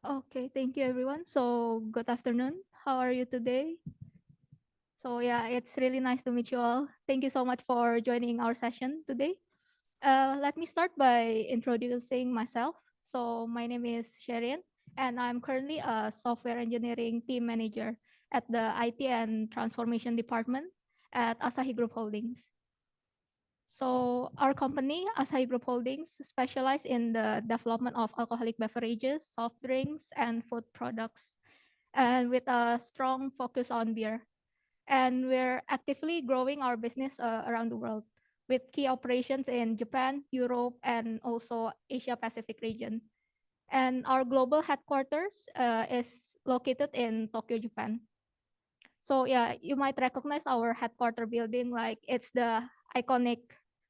Okay, thank you everyone. So good afternoon. How are you today? So yeah, it's really nice to meet you all. Thank you so much for joining our session today. Let me start by introducing myself. So my name is Sherian, and I'm currently a software engineering team manager at the IT and transformation department at Asahi Group Holdings. So our company, Asahi Group Holdings, specialize in the development of alcoholic beverages, soft drinks, and food products, and with a strong focus on beer. And we're actively growing our business around the world with key operations in Japan, Europe, and also Asia Pacific region. And our global headquarters is located in Tokyo, Japan. So yeah, you might recognize our headquarter building, like it's the iconic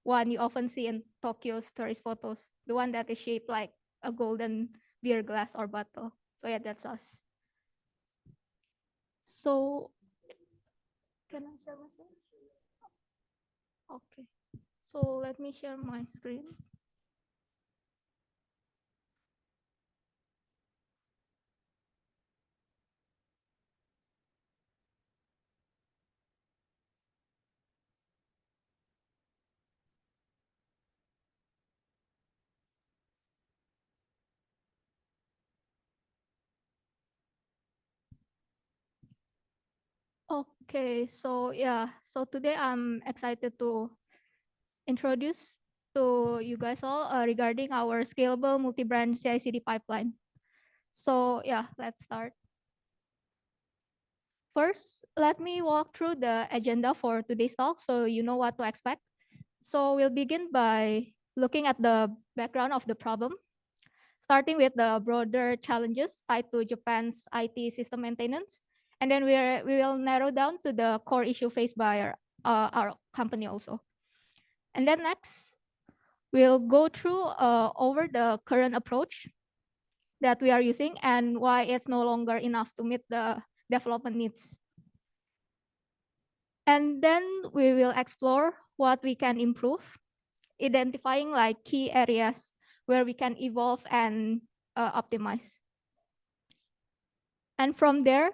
one you often see in Tokyo's tourist photos, the one that is shaped like a golden beer glass or bottle. So yeah, that's us. So can I share my screen? Okay. So let me share my screen. Okay, so yeah, so today I'm excited to introduce to you guys all regarding our scalable multi-brand CI/CD pipeline. So yeah, let's start. First, let me walk through the agenda for today's talk so you know what to expect. So we'll begin by looking at the background of the problem, starting with the broader challenges tied to Japan's IT system maintenance. And then we will narrow down to the core issue faced by our company also. And then next, we'll go through over the current approach that we are using and why it's no longer enough to meet the development needs. And then we will explore what we can improve, identifying like key areas where we can evolve and optimize. And from there,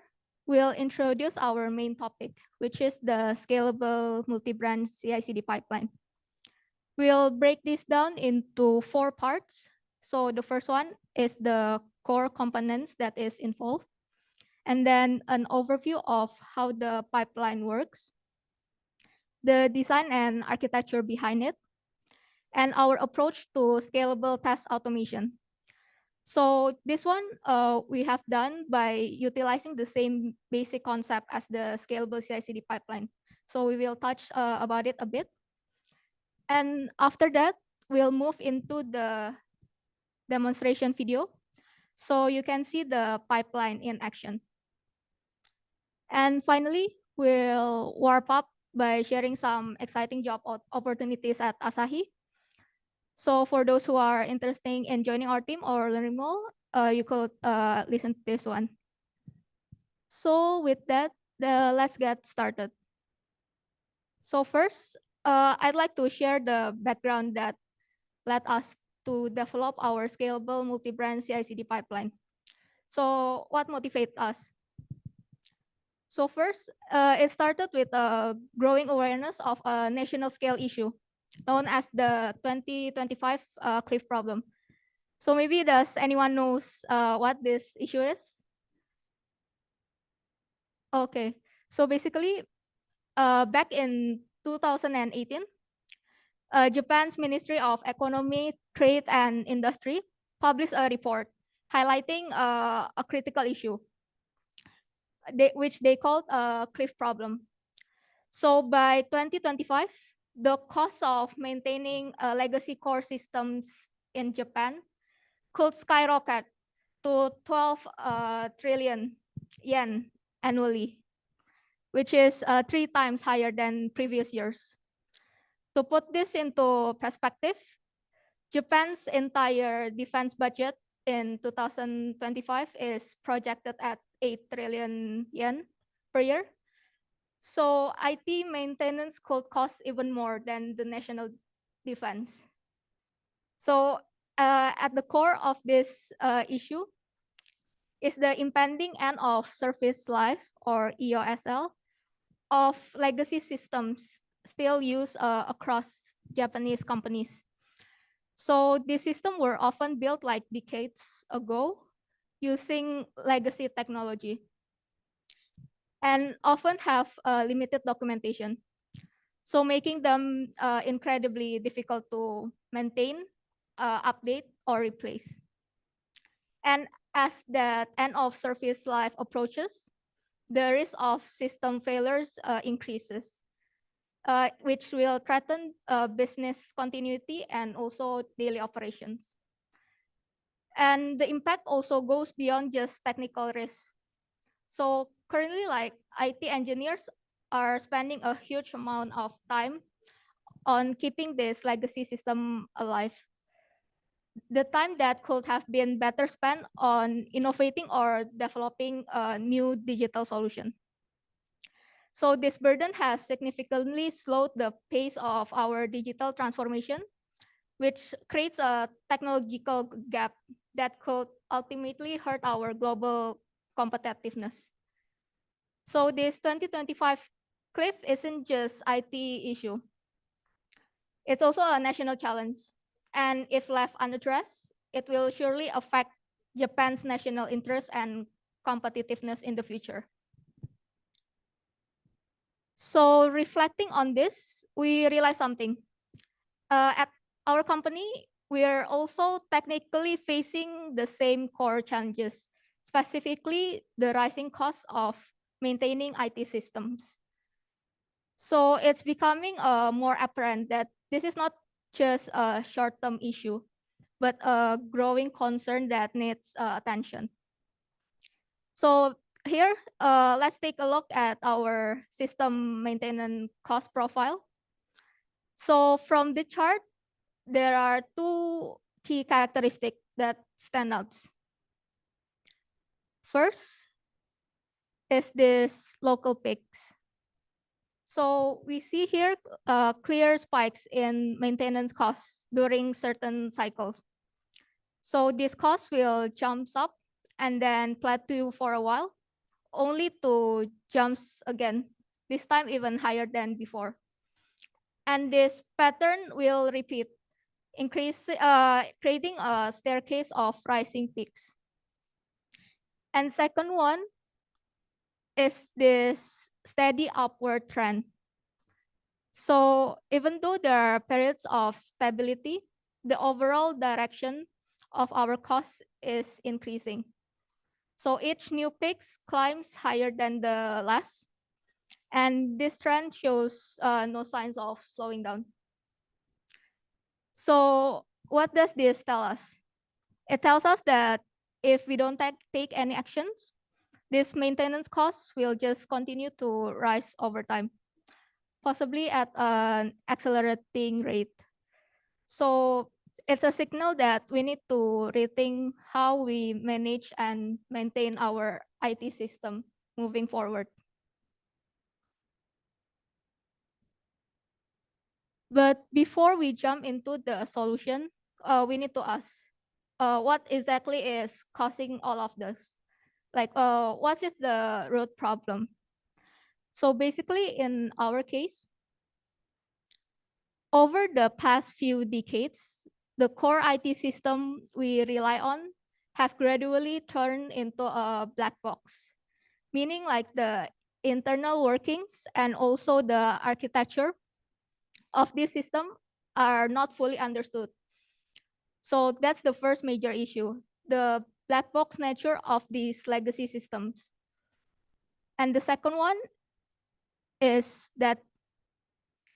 we'll introduce our main topic, which is the scalable multi-brand CI/CD pipeline. We'll break this down into four parts. So the first one is the core components that is involved, and then an overview of how the pipeline works, the design and architecture behind it, and our approach to scalable test automation. So this one we have done by utilizing the same basic concept as the scalable CI/CD pipeline. So we will touch about it a bit. And after that, we'll move into the demonstration video. So you can see the pipeline in action. And finally, we'll warm up by sharing some exciting job opportunities at Asahi. So for those who are interested in joining our team or learning more, you could listen to this one. So with that, let's get started. So first, I'd like to share the background that led us to develop our scalable multi-brand CI/CD pipeline. So what motivates us? So first, it started with a growing awareness of a national scale issue known as the 2025 cliff problem. So maybe does anyone knows what this issue is? Okay, so basically, back in 2018, Japan's Ministry of Economy, Trade and Industry published a report highlighting a critical issue, which they called a cliff problem. So by 2025, the cost of maintaining legacy core systems in Japan could skyrocket to 12 trillion yen annually, which is 3 times higher than previous years. To put this into perspective, Japan's entire defense budget in 2025 is projected at 8 trillion yen per year. So IT maintenance could cost even more than the national defense. So at the core of this issue is the impending end of service life, or EOSL, of legacy systems still used across Japanese companies. So these systems were often built like decades ago using legacy technology and often have limited documentation. So making them incredibly difficult to maintain, update, or replace. And as that end of service life approaches, the risk of system failures increases, which will threaten business continuity and also daily operations. And the impact also goes beyond just technical risk. So currently, like IT engineers are spending a huge amount of time on keeping this legacy system alive. The time that could have been better spent on innovating or developing a new digital solution. So this burden has significantly slowed the pace of our digital transformation, which creates a technological gap that could ultimately hurt our global competitiveness. So this 2025 cliff isn't just IT issue. It's also a national challenge. And if left unaddressed, it will surely affect Japan's national interest and competitiveness in the future. So reflecting on this, we realize something. At our company, we are also technically facing the same core challenges, specifically the rising costs of maintaining IT systems. So it's becoming more apparent that this is not just a short-term issue, but a growing concern that needs attention. So here, let's take a look at our system maintenance cost profile. So from the chart, there are two key characteristics that stand out. First is this local peaks. So we see here clear spikes in maintenance costs during certain cycles. So this cost will jump up and then plateau for a while, only to jumps again, this time even higher than before. And this pattern will repeat, creating a staircase of rising peaks. And second one is this steady upward trend. So even though there are periods of stability, the overall direction of our costs is increasing. So each new peak climbs higher than the last, and this trend shows no signs of slowing down. So what does this tell us? It tells us that if we don't take any actions, this maintenance costs will just continue to rise over time, possibly at an accelerating rate. So it's a signal that we need to rethink how we manage and maintain our IT system moving forward. But before we jump into the solution, we need to ask, what exactly is causing all of this? Like, what is the root problem? So basically, in our case, over the past few decades, the core IT system we rely on have gradually turned into a black box, meaning like the internal workings and also the architecture of this system are not fully understood. So that's the first major issue, the black box nature of these legacy systems. And the second one is that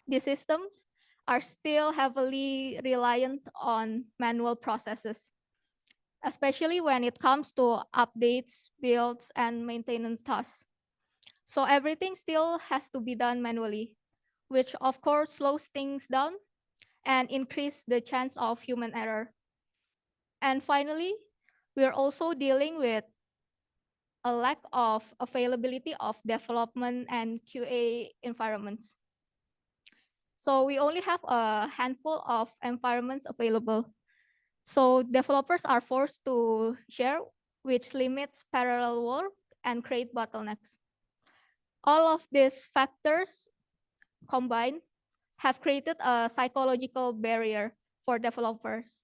these systems are still heavily reliant on manual processes, especially when it comes to updates, builds, and maintenance tasks. So everything still has to be done manually, which of course slows things down and increase the chance of human error. And finally, we are also dealing with a lack of availability of development and QA environments. So we only have a handful of environments available. So developers are forced to share which limits parallel work and create bottlenecks. All of these factors combined have created a psychological barrier for developers,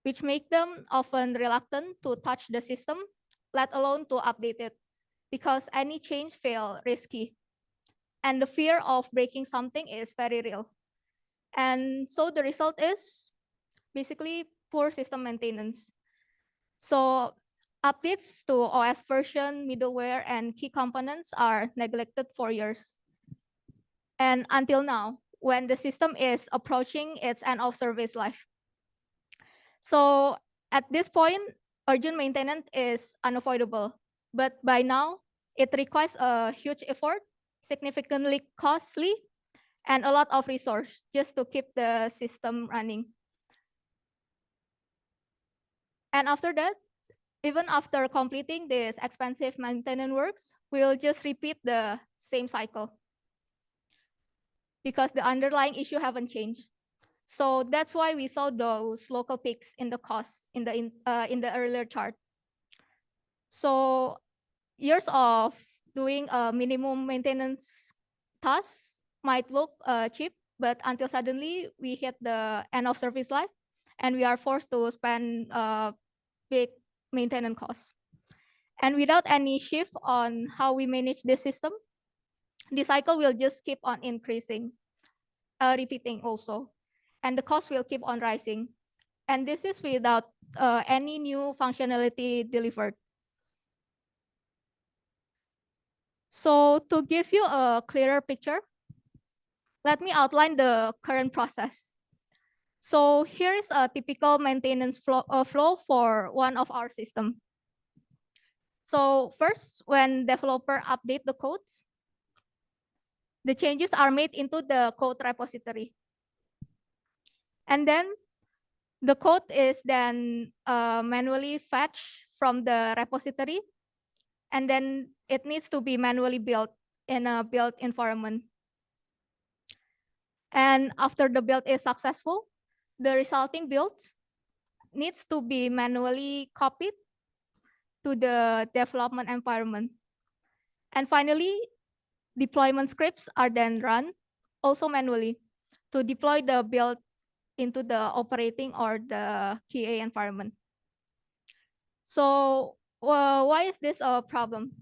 which make them often reluctant to touch the system, let alone to update it, because any change feel risky. And the fear of breaking something is very real. And so the result is basically poor system maintenance. So updates to OS version, middleware, and key components are neglected for years. And until now, when the system is approaching its end of service life. So at this point, urgent maintenance is unavoidable. But by now, it requires a huge effort, significantly costly, and a lot of resource just to keep the system running. And after that, even after completing this expensive maintenance works, we'll just repeat the same cycle because the underlying issue haven't changed. So that's why we saw those local peaks in the cost in the earlier chart. So years of doing a minimum maintenance task might look cheap, but until suddenly we hit the end of service life and we are forced to spend big maintenance costs. And without any shift on how we manage this system, the cycle will just keep on increasing, repeating also. And the cost will keep on rising. And this is without any new functionality delivered. So to give you a clearer picture, let me outline the current process. So here is a typical maintenance flow for one of our systems. So first, when developer update the codes, the changes are made into the code repository. And then the code is then manually fetched from the repository, and then it needs to be manually built in a build environment. And after the build is successful, the resulting build needs to be manually copied to the development environment. And finally, deployment scripts are then run also manually to deploy the build into the operating or the QA environment. So why is this a problem?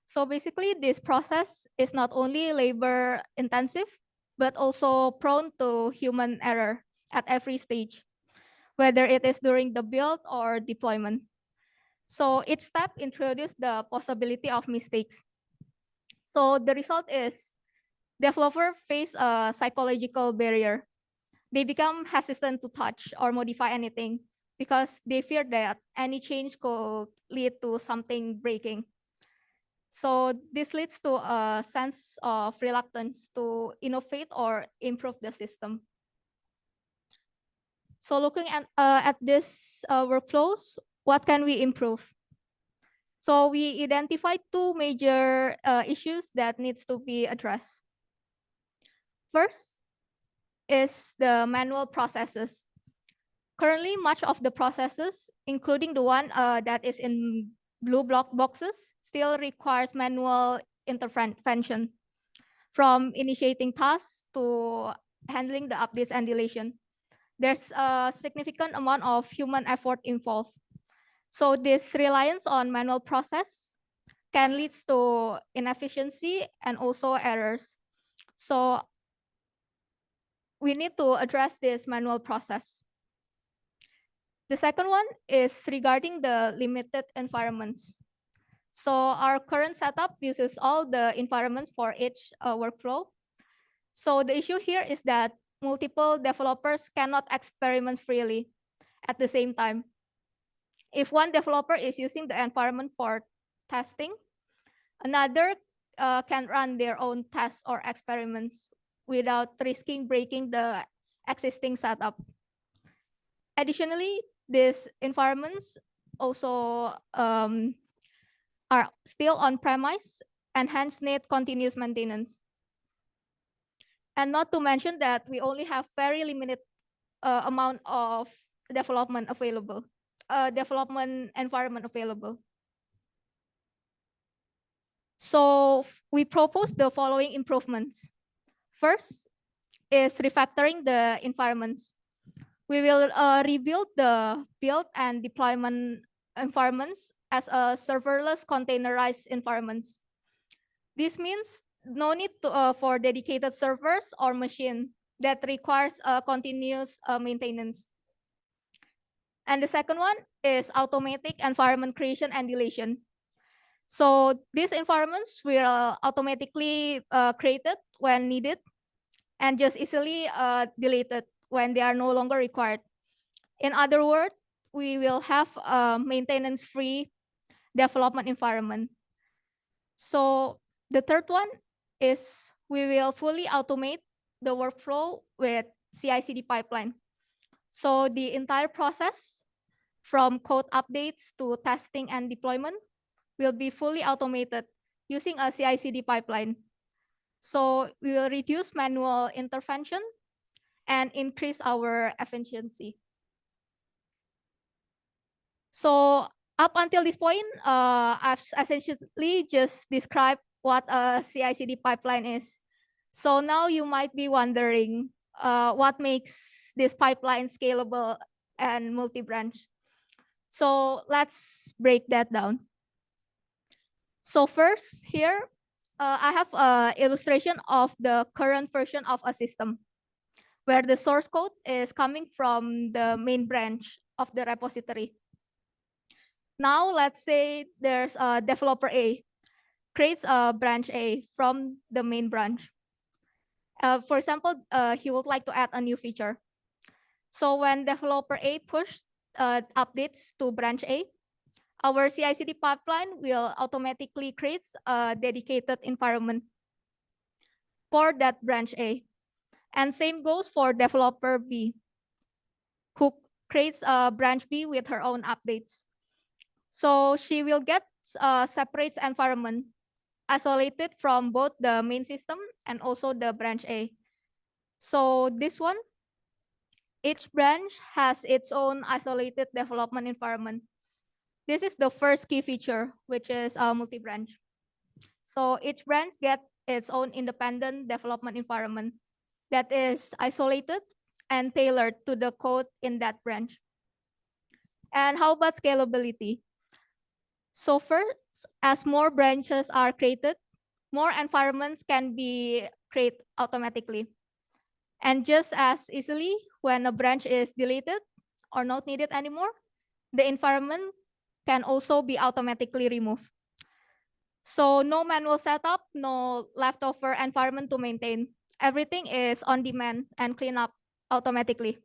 So basically, this process is not only labor intensive, but also prone to human error at every stage, whether it is during the build or deployment. So each step introduces the possibility of mistakes. So the result is developers face a psychological barrier. They become hesitant to touch or modify anything because they fear that any change could lead to something breaking. So this leads to a sense of reluctance to innovate or improve the system. So looking at this workflows, what can we improve? So we identified two major issues that needs to be addressed. First is the manual processes. Currently, much of the processes, including the one that is in blue block boxes, still requires manual intervention, from initiating tasks to handling the updates and deletion. There's a significant amount of human effort involved. So this reliance on manual process can lead to inefficiency and also errors. So we need to address this manual process. The second one is regarding the limited environments. So our current setup uses all the environments for each workflow. So the issue here is that multiple developers cannot experiment freely at the same time. If one developer is using the environment for testing, another can run their own tests or experiments without risking breaking the existing setup. Additionally, these environments also are still on-premise and hence need continuous maintenance. And not to mention that we only have very limited amount of development available. development environment available. So we propose the following improvements. First is refactoring the environments. We will rebuild the build and deployment environments as a serverless containerized environments. This means no need for dedicated servers or machine that requires continuous maintenance. And the second one is automatic environment creation and deletion. So these environments will automatically created when needed and just easily deleted when they are no longer required. In other words, we will have a maintenance-free development environment. So the third one is we will fully automate the workflow with CI/CD pipeline. So the entire process from code updates to testing and deployment will be fully automated using a CI/CD pipeline. So we will reduce manual intervention and increase our efficiency. So up until this point, I've essentially just described what a CI/CD pipeline is. So now you might be wondering what makes this pipeline scalable and multi-branch. So let's break that down. So first here, I have an illustration of the current version of a system where the source code is coming from the main branch of the repository. Now let's say there's a developer A, creates a branch A from the main branch. For example, he would like to add a new feature. So when developer A pushes updates to branch A, our CI/CD pipeline will automatically create a dedicated environment for that branch A. And same goes for developer B, who creates a branch B with her own updates. So she will get a separate environment isolated from both the main system and also the branch A. So this one, each branch has its own isolated development environment. This is the first key feature, which is multi-branch. So each branch gets its own independent development environment that is isolated and tailored to the code in that branch. And how about scalability? So first, as more branches are created, more environments can be created automatically. And just as easily, when a branch is deleted or not needed anymore, the environment can also be automatically removed. So no manual setup, no leftover environment to maintain. Everything is on demand and clean up automatically.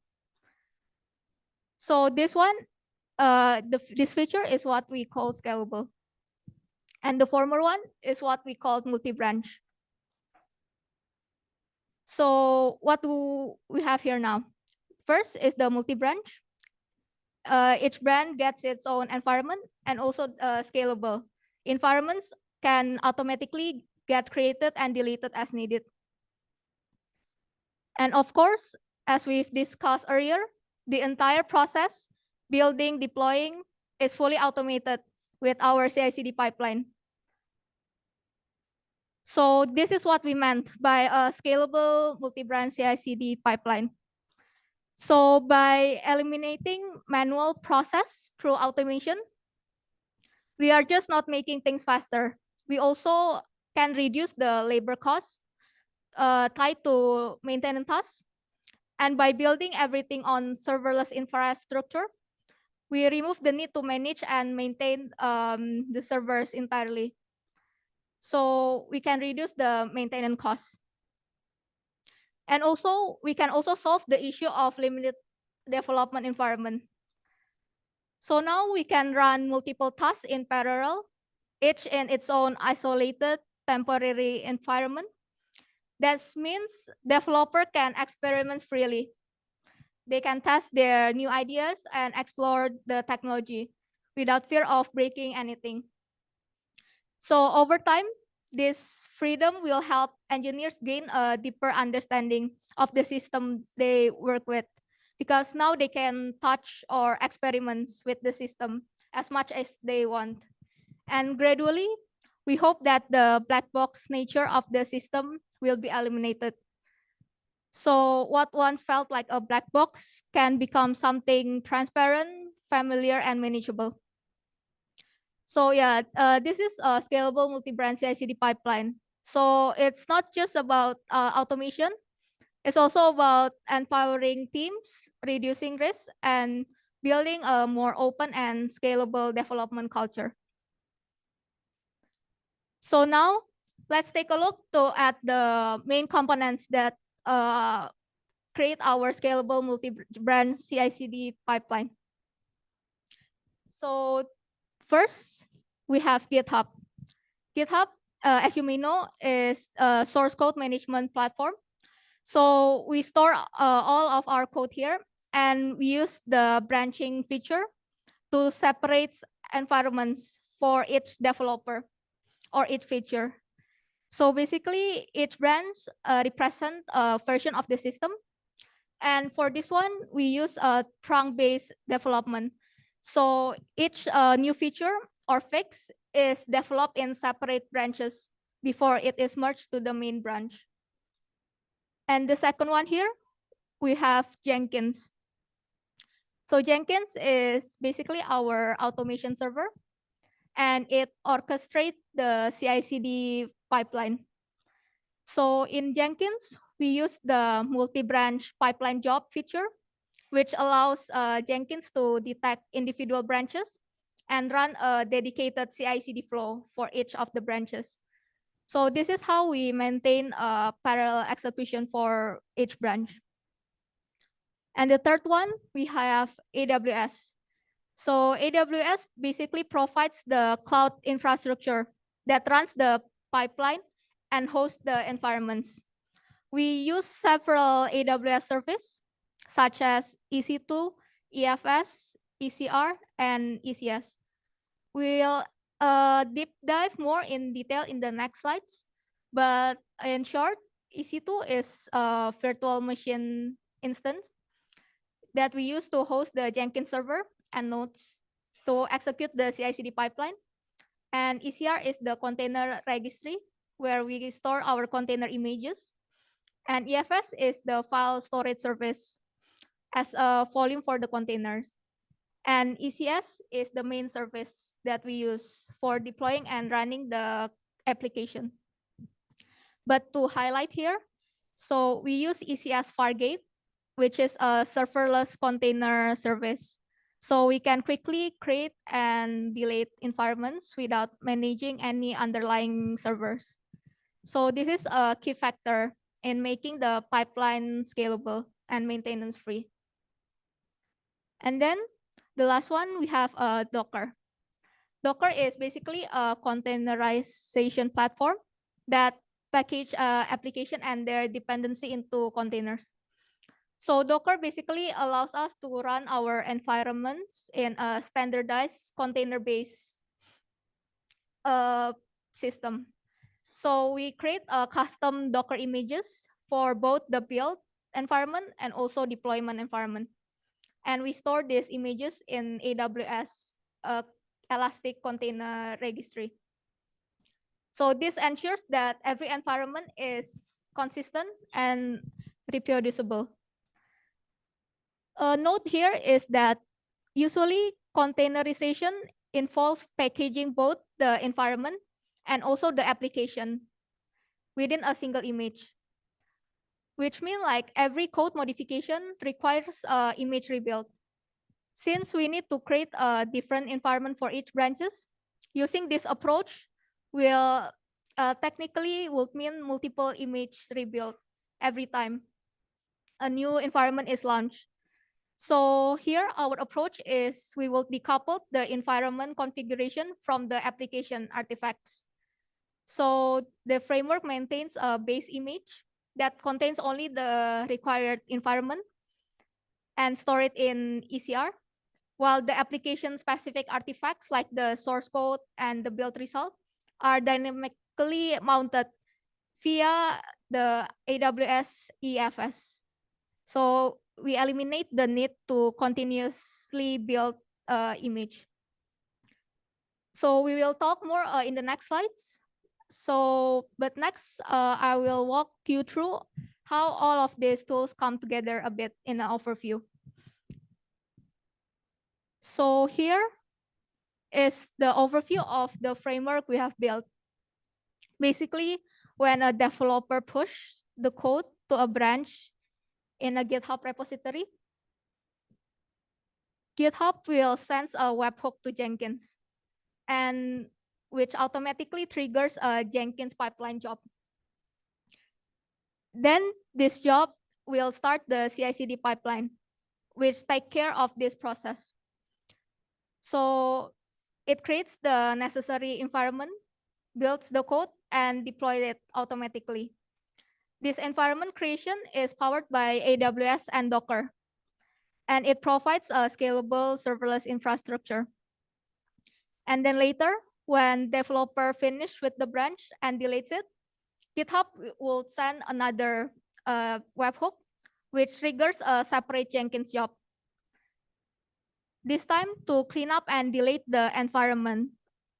So this one, this feature is what we call scalable. And the former one is what we call multi-branch. So what do we have here now? First is the multi-branch. Each brand gets its own environment and also scalable. Environments can automatically get created and deleted as needed. And of course, as we've discussed earlier, the entire process, building, deploying, is fully automated with our CI/CD pipeline. So this is what we meant by a scalable multi-branch CI/CD pipeline. So by eliminating manual process through automation, we are just not making things faster. We also can reduce the labor costs tied to maintenance tasks. And by building everything on serverless infrastructure, we remove the need to manage and maintain the servers entirely. So we can reduce the maintenance costs. And also, we can also solve the issue of limited development environment. So now we can run multiple tasks in parallel, each in its own isolated temporary environment. That means developer can experiment freely. They can test their new ideas and explore the technology without fear of breaking anything. So over time, this freedom will help engineers gain a deeper understanding of the system they work with, because now they can touch or experiments with the system as much as they want. And gradually, we hope that the black box nature of the system will be eliminated. So what once felt like a black box can become something transparent, familiar, and manageable. So yeah, this is a scalable multi-branch CI/CD pipeline. So it's not just about automation. It's also about empowering teams, reducing risk, and building a more open and scalable development culture. So now let's take a look at the main components that create our scalable multi-branch CI/CD pipeline. So first, we have GitHub. GitHub, as you may know, is a source code management platform. So we store all of our code here, and we use the branching feature to separate environments for each developer or each feature. So basically, each branch represents a version of the system. And for this one, we use a trunk-based development. So each new feature or fix is developed in separate branches before it is merged to the main branch. And the second one here, we have Jenkins. So Jenkins is basically our automation server, and it orchestrates the CI/CD pipeline. So in Jenkins, we use the multi-branch pipeline job feature, which allows Jenkins to detect individual branches and run a dedicated CI/CD flow for each of the branches. So this is how we maintain a parallel execution for each branch. And the third one, we have AWS. So AWS basically provides the cloud infrastructure that runs the pipeline and hosts the environments. We use several AWS services such as EC2, EFS, ECR, and ECS. We'll deep dive more in detail in the next slides. But in short, EC2 is a virtual machine instance that we use to host the Jenkins server and nodes to execute the CI/CD pipeline. And ECR is the container registry where we store our container images. And EFS is the file storage service as a volume for the containers. And ECS is the main service that we use for deploying and running the application. But to highlight here, so we use ECS Fargate, which is a serverless container service. So we can quickly create and delete environments without managing any underlying servers. So this is a key factor in making the pipeline scalable and maintenance free. And then the last one, we have Docker. Docker is basically a containerization platform that package application and their dependency into containers. So Docker basically allows us to run our environments in a standardized container-based system. So we create custom Docker images for both the build environment and also deployment environment. And we store these images in AWS Elastic Container Registry. So this ensures that every environment is consistent and reproducible. A note here is that usually containerization involves packaging both the environment and also the application within a single image, which means like every code modification requires image rebuild. Since we need to create a different environment for each branches, using this approach will technically would mean multiple image rebuild every time a new environment is launched. So here our approach is we will decouple the environment configuration from the application artifacts. So the framework maintains a base image that contains only the required environment and store it in ECR, while the application specific artifacts like the source code and the build result are dynamically mounted via the AWS EFS. So we eliminate the need to continuously build image. So we will talk more in the next slides. But next, I will walk you through how all of these tools come together a bit in an overview. So here is the overview of the framework we have built. Basically, when a developer pushes the code to a branch in a GitHub repository, GitHub will send a webhook to Jenkins, and which automatically triggers a Jenkins pipeline job. Then this job will start the CI/CD pipeline, which take care of this process. So it creates the necessary environment, builds the code, and deploys it automatically. This environment creation is powered by AWS and Docker, and it provides a scalable serverless infrastructure. And then later, when developer finish with the branch and deletes it, GitHub will send another webhook, which triggers a separate Jenkins job. This time to clean up and delete the environment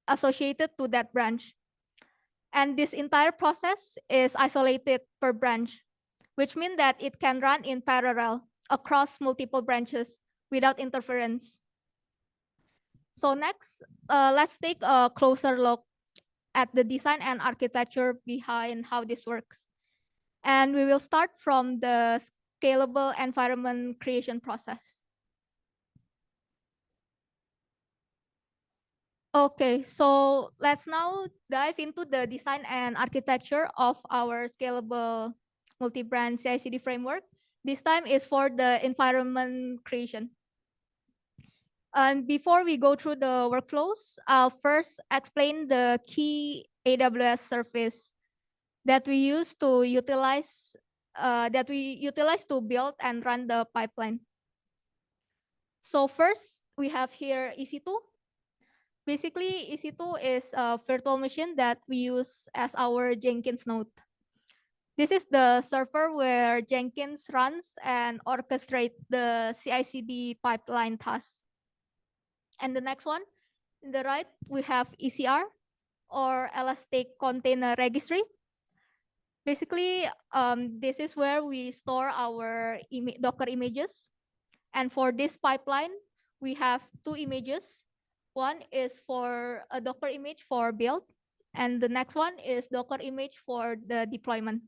associated to that branch. And this entire process is isolated per branch, which means that it can run in parallel across multiple branches without interference. So next, let's take a closer look at the design and architecture behind how this works. And we will start from the scalable environment creation process. Okay, so let's now dive into the design and architecture of our scalable multi-branch CI/CD framework. This time is for the environment creation. And before we go through the workflows, I'll first explain the key AWS service that we use to utilize to build and run the pipeline. So first, we have here EC2. Basically, EC2 is a virtual machine that we use as our Jenkins node. This is the server where Jenkins runs and orchestrates the CI/CD pipeline tasks. And the next one, in the right, we have ECR, or Elastic Container Registry. Basically, this is where we store our Docker images. And for this pipeline, we have two images. One is for a Docker image for build, and the next one is Docker image for the deployment.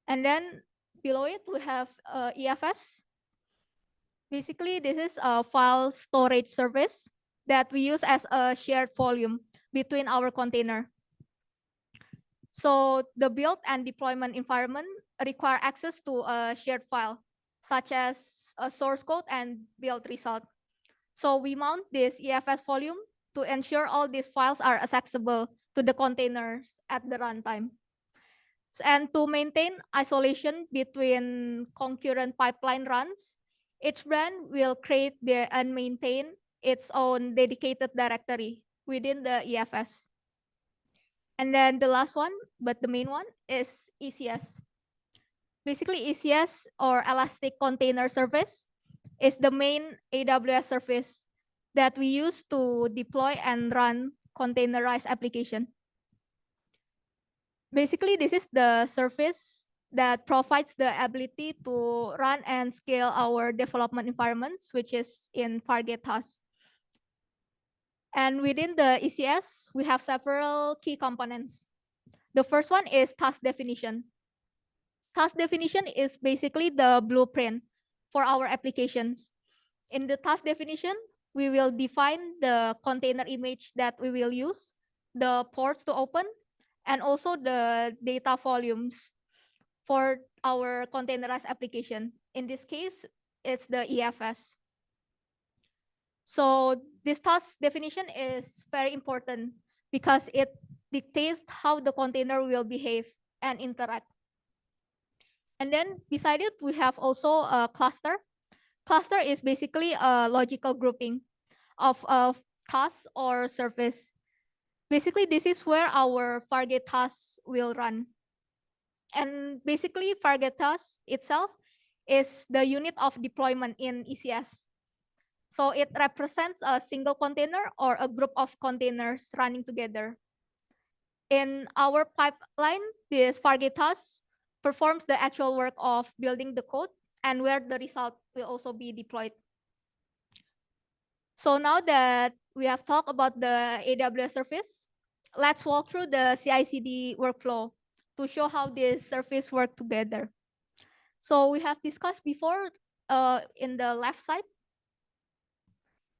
And then below it, we have EFS. Basically, this is a file storage service that we use as a shared volume between our container. So the build and deployment environment require access to a shared file, such as a source code and build result. So we mount this EFS volume to ensure all these files are accessible to the containers at the runtime. And to maintain isolation between concurrent pipeline runs, each brand will create and maintain its own dedicated directory within the EFS. And then the last one, but the main one, is ECS. Basically, ECS, or Elastic Container Service, is the main AWS service that we use to deploy and run containerized application. Basically, this is the service that provides the ability to run and scale our development environments, which is in Fargate tasks. And within the ECS, we have several key components. The first one is task definition. Task definition is basically the blueprint for our applications. In the task definition, we will define the container image that we will use, the ports to open, and also the data volumes for our containerized application. In this case, it's the EFS. So this task definition is very important because it dictates how the container will behave and interact. And then beside it, we have also a cluster. Cluster is basically a logical grouping of a task or service. Basically, this is where our Fargate tasks will run. And basically, Fargate task itself is the unit of deployment in ECS. So it represents a single container or a group of containers running together. In our pipeline, this Fargate task performs the actual work of building the code and where the result will also be deployed. So now that we have talked about the AWS service, let's walk through the CI/CD workflow to show how this service work together. So we have discussed before in the left side,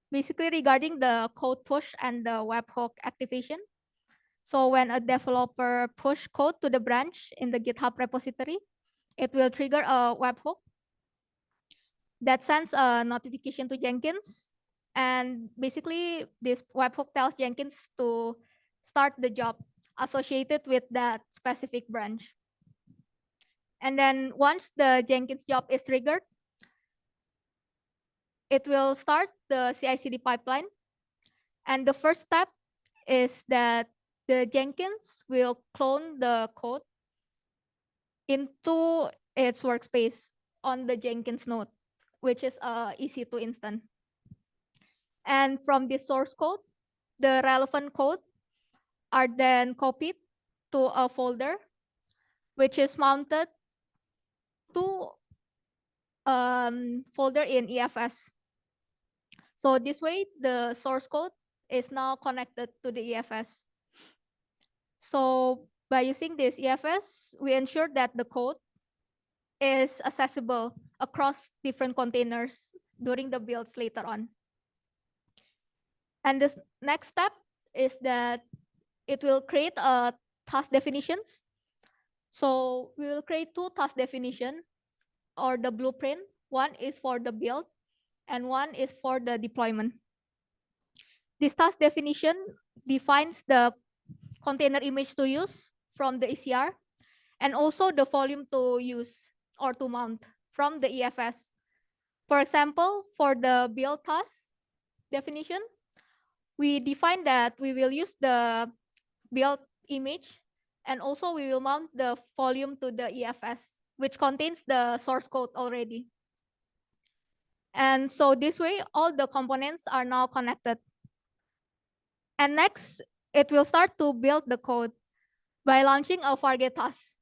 basically regarding the code push and the webhook activation. So when a developer push code to the branch in the GitHub repository, it will trigger a webhook that sends a notification to Jenkins. And basically, this webhook tells Jenkins to start the job associated with that specific branch. And then once the Jenkins job is triggered, it will start the CI/CD pipeline. And the first step is that the Jenkins will clone the code into its workspace on the Jenkins node, which is EC2 instance. And from this source code, the relevant code are then copied to a folder, which is mounted to folder in EFS. So this way, the source code is now connected to the EFS. So by using this EFS, we ensure that the code is accessible across different containers during the builds later on. And this next step is that it will create a task definitions. So we will create two task definition or the blueprint. One is for the build and one is for the deployment. This task definition defines the container image to use from the ECR and also the volume to use or to mount from the EFS. For example, for the build task definition, we define that we will use the build image and also we will mount the volume to the EFS, which contains the source code already. And so this way, all the components are now connected. And next, it will start to build the code by launching a Fargate task.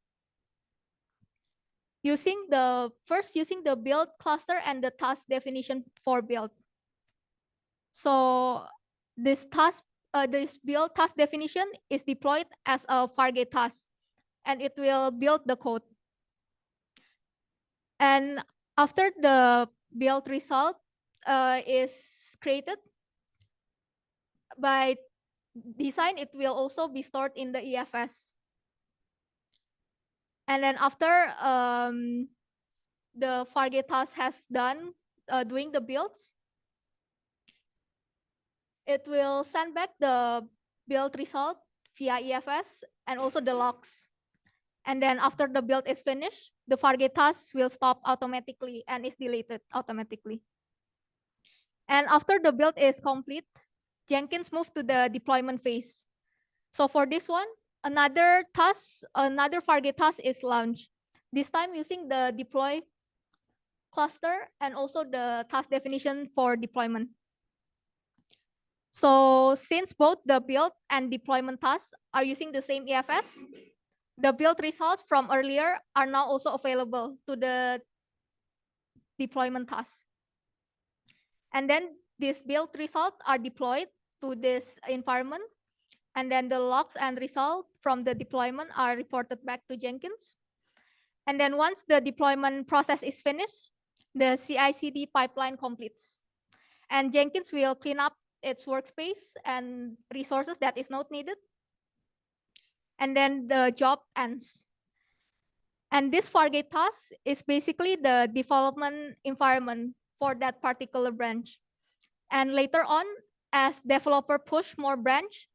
Using the build cluster and the task definition for build. So this build task definition is deployed as a Fargate task, and it will build the code. And after the build result is created, by design, it will also be stored in the EFS. And then after the Fargate task has done doing the builds, it will send back the build result via EFS and also the logs. And then after the build is finished, the Fargate task will stop automatically and is deleted automatically. And after the build is complete, Jenkins moved to the deployment phase. So for this one, another Fargate task is launched. This time using the deploy cluster and also the task definition for deployment. So since both the build and deployment tasks are using the same EFS, the build results from earlier are now also available to the deployment task. And then these build results are deployed to this environment. And then the logs and results from the deployment are reported back to Jenkins. And then once the deployment process is finished, the CI/CD pipeline completes. And Jenkins will clean up its workspace and resources that is not needed. And then the job ends. And this Fargate task is basically the development environment for that particular branch. And later on, as developer push more branch,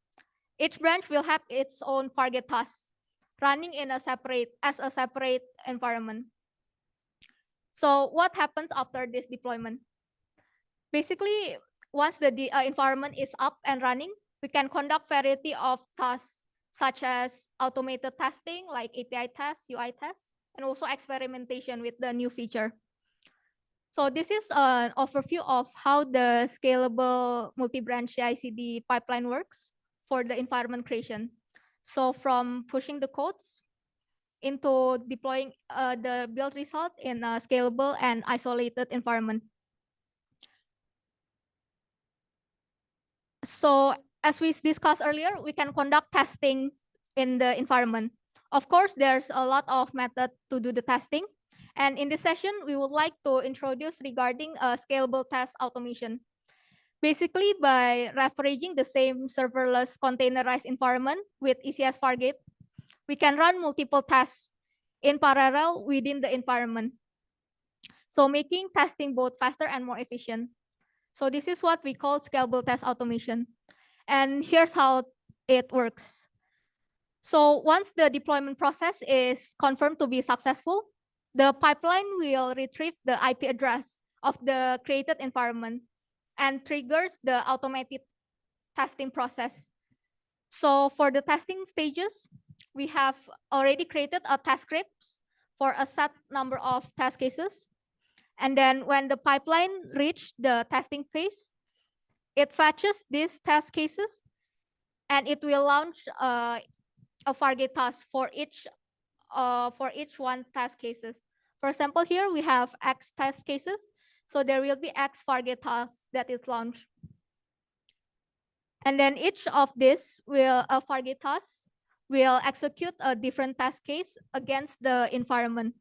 each branch will have its own Fargate task running in a separate environment. So what happens after this deployment? Basically, once the environment is up and running, we can conduct variety of tasks such as automated testing like API tests, UI tests, and also experimentation with the new feature. So this is an overview of how the scalable multi-branch CI/CD pipeline works for the environment creation. So from pushing the codes into deploying the build result in a scalable and isolated environment. So as we discussed earlier, we can conduct testing in the environment. Of course, there's a lot of method to do the testing. And in this session, we would like to introduce regarding a scalable test automation. Basically, by leveraging the same serverless containerized environment with ECS Fargate, we can run multiple tests in parallel within the environment. So making testing both faster and more efficient. So this is what we call scalable test automation. And here's how it works. So once the deployment process is confirmed to be successful, the pipeline will retrieve the IP address of the created environment and triggers the automated testing process. So for the testing stages, we have already created a test scripts for a set number of test cases. And then when the pipeline reach the testing phase, it fetches these test cases and it will launch a Fargate task for each one test cases. For example, here we have X test cases. So there will be X Fargate task that is launched. And then each of this Fargate task will execute a different test case against the environment.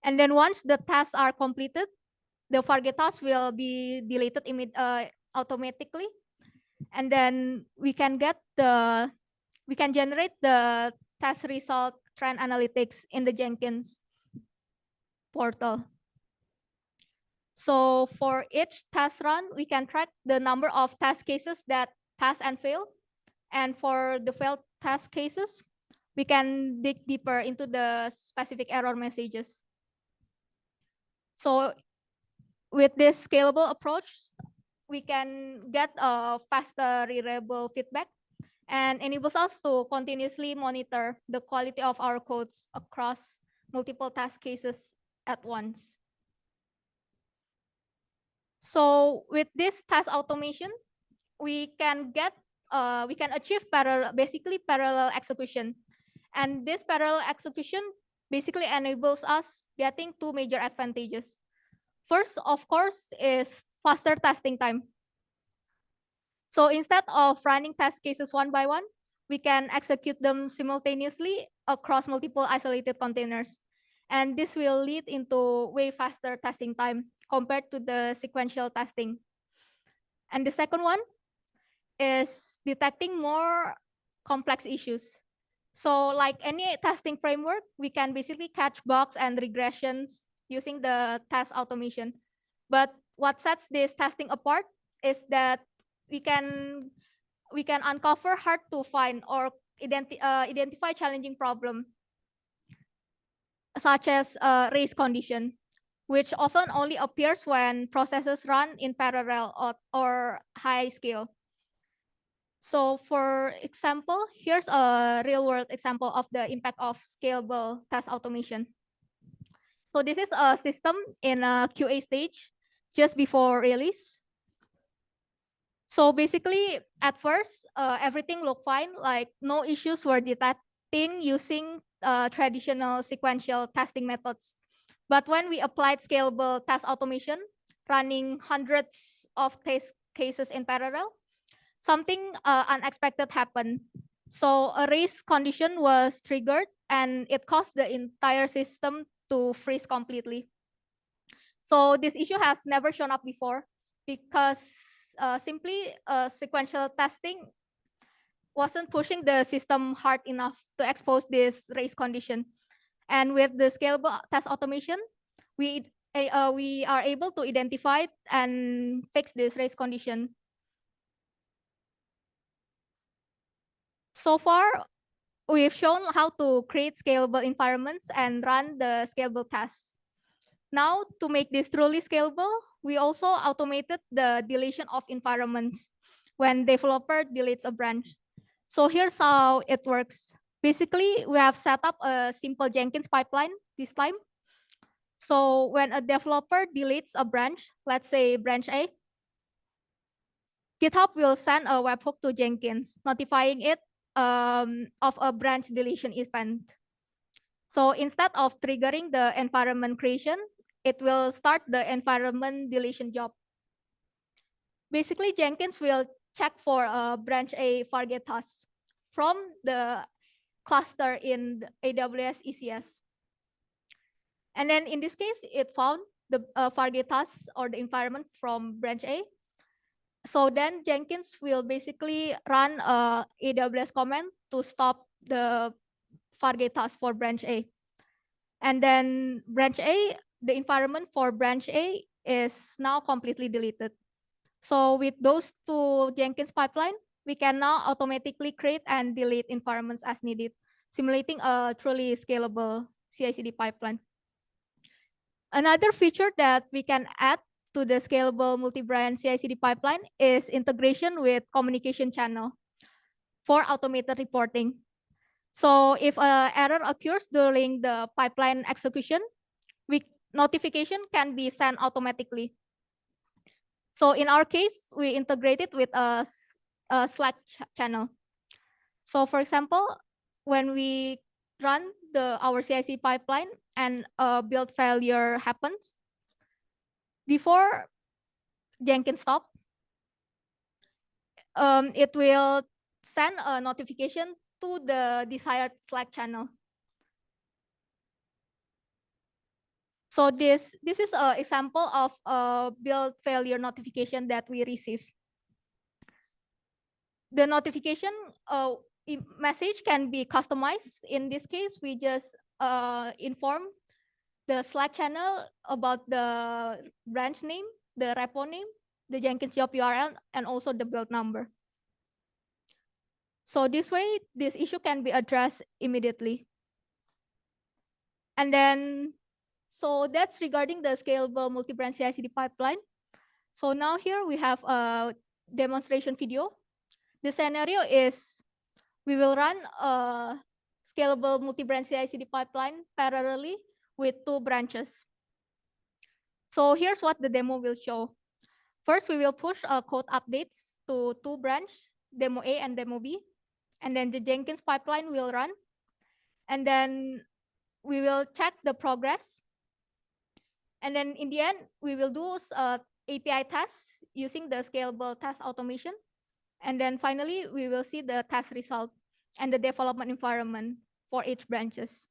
And then once the tasks are completed, the Fargate task will be deleted automatically. And then we can generate the test result trend analytics in the Jenkins portal. So for each test run, we can track the number of test cases that pass and fail. And for the failed test cases, we can dig deeper into the specific error messages. So with this scalable approach, we can get a faster, reliable feedback and enables us to continuously monitor the quality of our codes across multiple test cases at once. So with this test automation, we can achieve basically parallel execution. And this parallel execution basically enables us getting two major advantages. First, of course, is faster testing time. So instead of running test cases one by one, we can execute them simultaneously across multiple isolated containers. And this will lead into way faster testing time compared to the sequential testing. And the second one is detecting more complex issues. So like any testing framework, we can basically catch bugs and regressions using the test automation. But what sets this testing apart is that we can uncover hard to find or identify challenging problem, such as race condition, which often only appears when processes run in parallel or high scale. So for example, here's a real world example of the impact of scalable test automation. So this is a system in a QA stage just before release. So basically at first, everything looked fine, like no issues were detecting using traditional sequential testing methods. But when we applied scalable test automation, running hundreds of test cases in parallel, something unexpected happened. So a race condition was triggered and it caused the entire system to freeze completely. So this issue has never shown up before because simply sequential testing wasn't pushing the system hard enough to expose this race condition. And with the scalable test automation, we are able to identify and fix this race condition. So far, we've shown how to create scalable environments and run the scalable tests. Now, to make this truly scalable, we also automated the deletion of environments when developer deletes a branch. So here's how it works. Basically, we have set up a simple Jenkins pipeline this time. So when a developer deletes a branch, let's say branch A, GitHub will send a webhook to Jenkins, notifying it of a branch deletion event. So instead of triggering the environment creation, it will start the environment deletion job. Basically, Jenkins will check for a branch A Fargate task from the cluster in the AWS ECS. And then in this case, it found the Fargate task or the environment from branch A. So then Jenkins will basically run a AWS command to stop the Fargate task for branch A. And then branch A, the environment for branch A is now completely deleted. So with those two Jenkins pipeline, we can now automatically create and delete environments as needed, simulating a truly scalable CI/CD pipeline. Another feature that we can add to the scalable multi-branch CI/CD pipeline is integration with communication channel for automated reporting. So if an error occurs during the pipeline execution, notification can be sent automatically. So in our case, we integrated with a Slack channel. So for example, when we run our CI/CD pipeline and a build failure happens, before Jenkins stop, it will send a notification to the desired Slack channel. So this is an example of a build failure notification that we receive. The notification message can be customized. In this case, we just inform the Slack channel about the branch name, the repo name, the Jenkins job URL, and also the build number. So this way, this issue can be addressed immediately. And then, so that's regarding the scalable multi-branch CI/CD pipeline. So now here we have a demonstration video. The scenario is we will run a scalable multi-branch CI/CD pipeline parallelly with two branches. So here's what the demo will show. First, we will push code updates to two branches, demo A and demo B. And then the Jenkins pipeline will run. And then we will check the progress. And then in the end, we will do API tests using the scalable test automation. And then finally, we will see the test result and the development environment for each branches.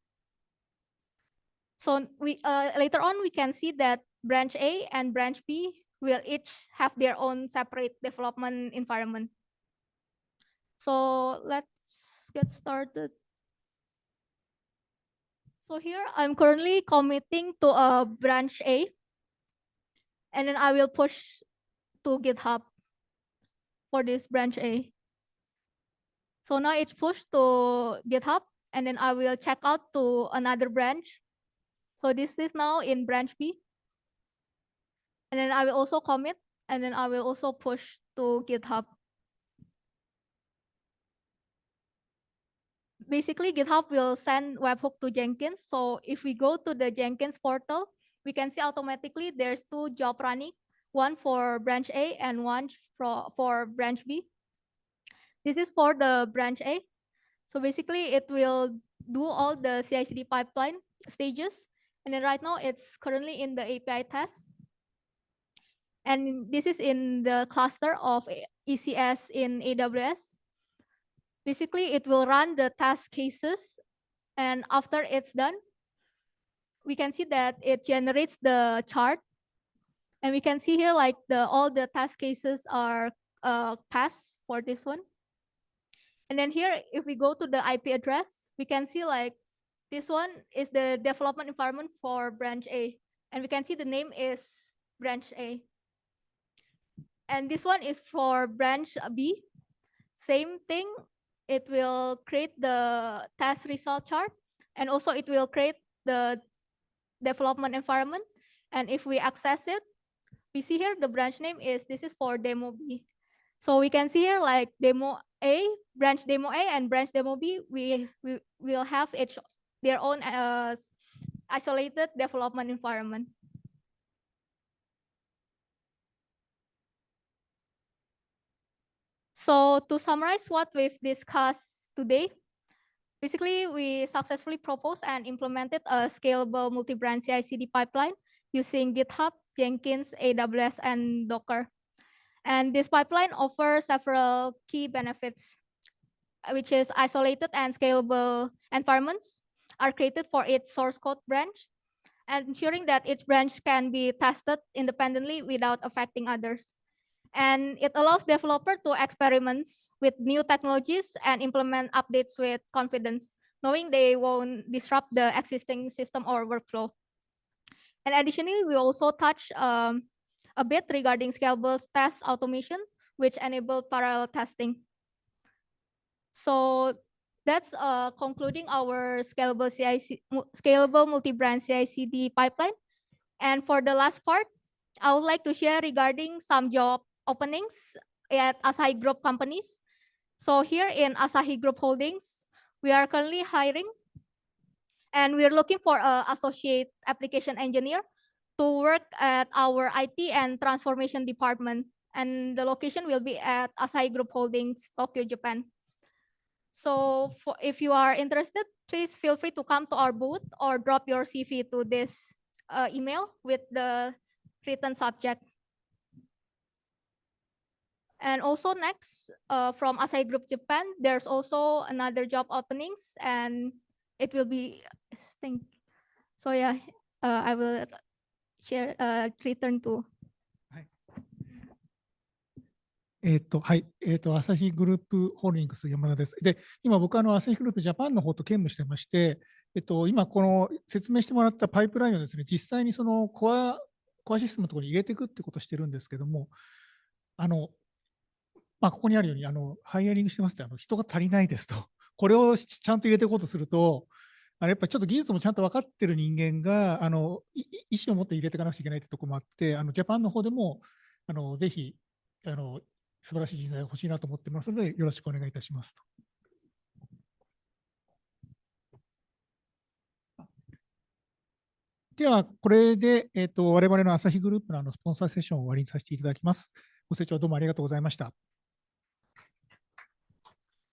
So we later on, we can see that branch A and branch B will each have their own separate development environment. So let's get started. So here I'm currently committing to a branch A, and then I will push to GitHub for this branch A. So now it's pushed to GitHub, and then I will check out to another branch. So this is now in branch B. And then I will also commit, and then I will also push to GitHub. Basically, GitHub will send webhook to Jenkins. So if we go to the Jenkins portal, we can see automatically there's two jobs running, one for branch A and one for branch B. This is for the branch A. So basically, it will do all the CI/CD pipeline stages. And then right now, it's currently in the API test. And this is in the cluster of ECS in AWS. Basically, it will run the test cases. And after it's done, we can see that it generates the chart. And we can see here like all the test cases are passed for this one. And then here, if we go to the IP address, we can see like this one is the development environment for branch A. And we can see the name is branch A. And this one is for branch B. Same thing, it will create the test result chart. And also it will create the development environment. And if we access it, we see here the branch name this is for demo B. So we can see here like demo A, branch demo A and branch demo B, we will have their own isolated development environment. So to summarize what we've discussed today, basically we successfully proposed and implemented a scalable multi-branch CI/CD pipeline using GitHub, Jenkins, AWS, and Docker. And this pipeline offers several key benefits, which is isolated and scalable environments are created for each source code branch, and ensuring that each branch can be tested independently without affecting others. And it allows developers to experiment with new technologies and implement updates with confidence, knowing they won't disrupt the existing system or workflow. And additionally, we also touch a bit regarding scalable test automation, which enable parallel testing. So that's concluding our scalable multi-branch CI/CD pipeline. And for the last part, I would like to share regarding some job openings at Asahi Group companies. So here in Asahi Group Holdings, we are currently hiring, and we're looking for an associate application engineer to work at our IT and transformation department. And the location will be at Asahi Group Holdings, Tokyo, Japan. So if you are interested, please feel free to come to our booth or drop your CV to this email with the written subject. And also next, from Asahi Group Japan, there's also another job openings, and it will be, so yeah, I will share, return to. はい、アサヒグループホールディングス山田です。で、今僕アサヒグループジャパンの方と兼務してまして、今この説明してもらったパイプラインをですね、実際にそのコアシステムのところに入れていくってことをしてるんですけども、ここにあるようにハイアリングしてますって人が足りないですと、これをちゃんと入れていこうとすると、やっぱりちょっと技術もちゃんと分かってる人間が意思を持って入れていかなくちゃいけないというところもあって、ジャパンの方でもぜひ素晴らしい人材が欲しいなと思ってますので、よろしくお願いいたしますと。では、これで、我々のアサヒグループのスポンサーセッションを終わりにさせていただきます。ご清聴どうもありがとうございました。